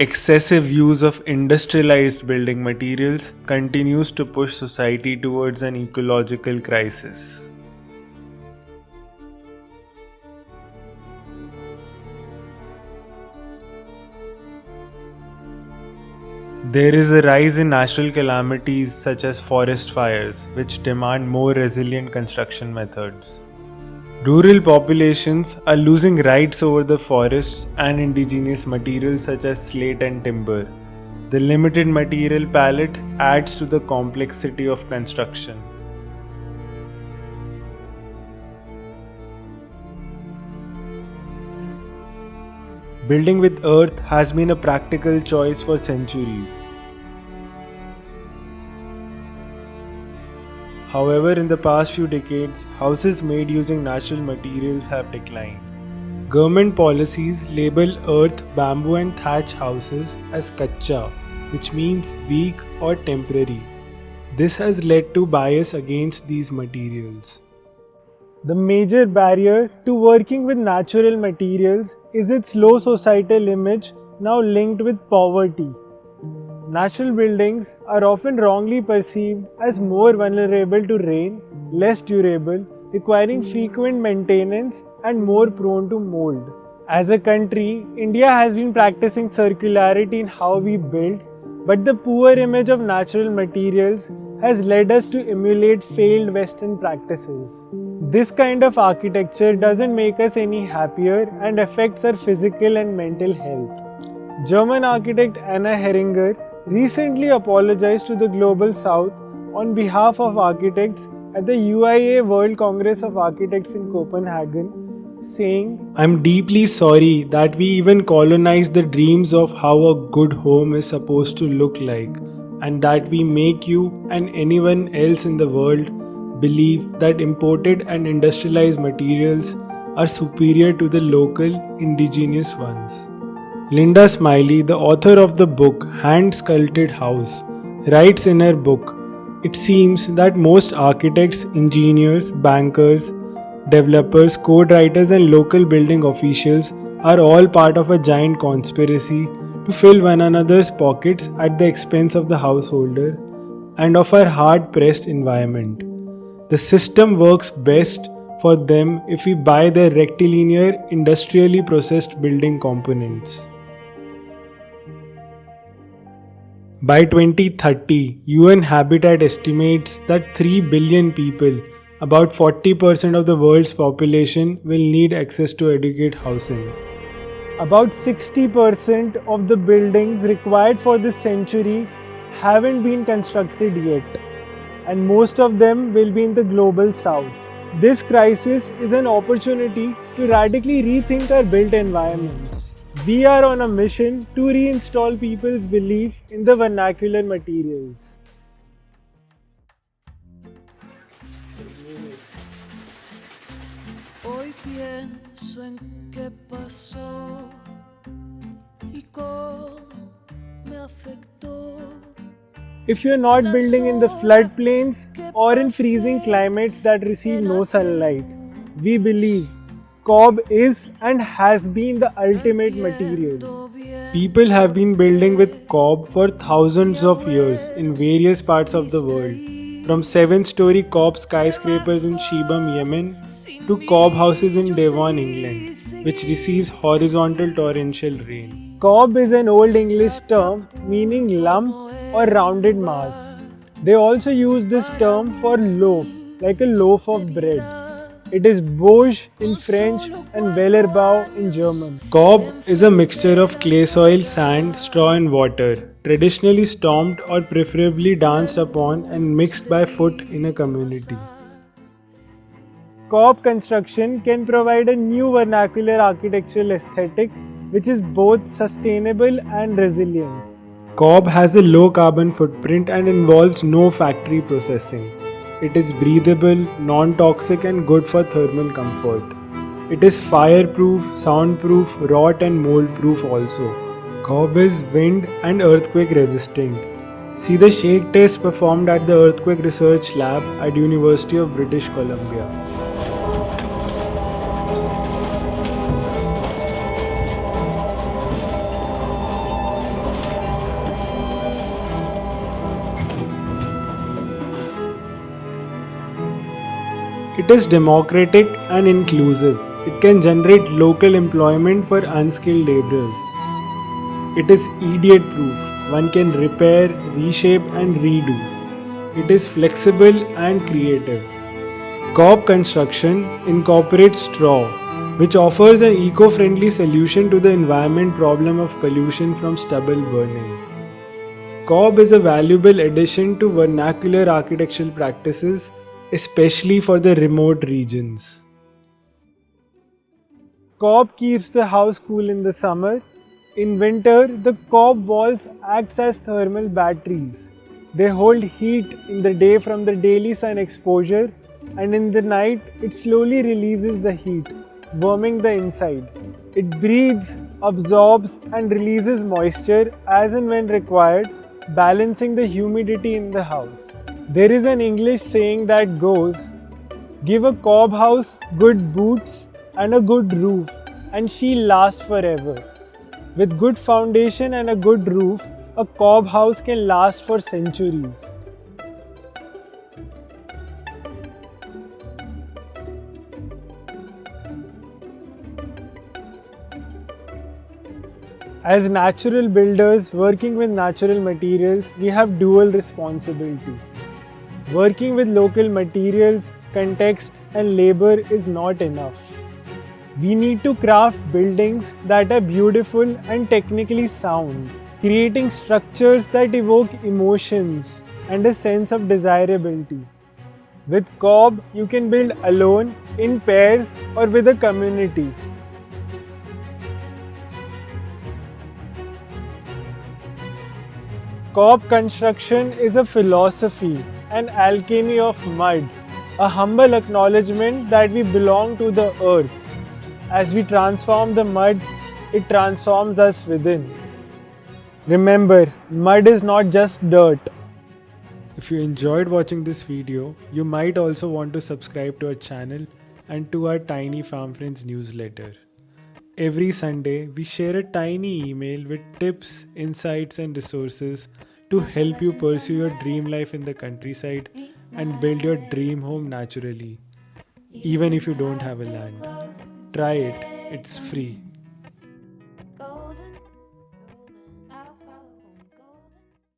Excessive use of industrialized building materials continues to push society towards an ecological crisis. There is a rise in natural calamities such as forest fires, which demand more resilient construction methods. Rural populations are losing rights over the forests and indigenous materials such as slate and timber. The limited material palette adds to the complexity of construction. Building with earth has been a practical choice for centuries. However, in the past few decades, houses made using natural materials have declined. Government policies label earth, bamboo, and thatch houses as kacha, which means weak or temporary. This has led to bias against these materials. The major barrier to working with natural materials is its low societal image, now linked with poverty. Natural buildings are often wrongly perceived as more vulnerable to rain, less durable, requiring frequent maintenance, and more prone to mold. As a country, India has been practicing circularity in how we build, but the poor image of natural materials has led us to emulate failed Western practices. This kind of architecture doesn't make us any happier and affects our physical and mental health. German architect Anna Heringer recently apologized to the Global South on behalf of architects at the UIA World Congress of Architects in Copenhagen, saying, "I'm deeply sorry that we even colonized the dreams of how a good home is supposed to look like, and that we make you and anyone else in the world believe that imported and industrialized materials are superior to the local indigenous ones." Linda Smiley, the author of the book Hand Sculpted House, writes in her book, "It seems that most architects, engineers, bankers, developers, code writers, and local building officials are all part of a giant conspiracy to fill one another's pockets at the expense of the householder and of our hard-pressed environment. The system works best for them if we buy their rectilinear, industrially processed building components." By 2030, UN Habitat estimates that 3 billion people, about 40% of the world's population, will need access to adequate housing. About 60% of the buildings required for this century haven't been constructed yet, and most of them will be in the global south. This crisis is an opportunity to radically rethink our built environments. We are on a mission to reinstall people's belief in the vernacular materials. Hoy pienso en qué pasó y cómo me afectó. If you're not building in the floodplains or in freezing climates that receive no sunlight, we believe cob is and has been the ultimate material. People have been building with cob for thousands of years in various parts of the world, from 7-story cob skyscrapers in Shibam, Yemen, to cob houses in Devon, England, which receives horizontal torrential rain. Cob is an Old English term meaning lump or rounded mass. They also use this term for loaf, like a loaf of bread. It is bauge in French and Wellerbau in German. Cob is a mixture of clay soil, sand, straw and water, traditionally stomped or preferably danced upon and mixed by foot in a community. Cob construction can provide a new vernacular architectural aesthetic which is both sustainable and resilient. Cob has a low carbon footprint and involves no factory processing. It is breathable, non-toxic and good for thermal comfort. It is fireproof, soundproof, rot and mold-proof also. Cob is wind and earthquake resistant. See the shake test performed at the Earthquake Research Lab at University of British Columbia. It is democratic and inclusive. It can generate local employment for unskilled laborers. It is idiot proof. One can repair, reshape, and redo. It is flexible and creative. Cob construction incorporates straw, which offers an eco friendly solution to the environment problem of pollution from stubble burning. Cob is a valuable addition to vernacular architectural practices, especially for the remote regions. Cob keeps the house cool in the summer. In winter, the cob walls act as thermal batteries. They hold heat in the day from the daily sun exposure, and in the night, it slowly releases the heat, warming the inside. It breathes, absorbs, and releases moisture as and when required, balancing the humidity in the house. There is an English saying that goes, give a cob house good boots and a good roof, and she'll last forever. With good foundation and a good roof, a cob house can last for centuries. As natural builders working with natural materials, we have dual responsibility. Working with local materials, context, and labor is not enough. We need to craft buildings that are beautiful and technically sound, creating structures that evoke emotions and a sense of desirability. With cob, you can build alone, in pairs, or with a community. Cob construction is a philosophy, an alchemy of mud, a humble acknowledgement that we belong to the earth. As we transform the mud, it transforms us within. Remember, mud is not just dirt. If you enjoyed watching this video, you might also want to subscribe to our channel and to our Tiny Farm Friends newsletter. Every Sunday, we share a tiny email with tips, insights, and resources to help you pursue your dream life in the countryside and build your dream home naturally, even if you don't have a land. Try it, it's free.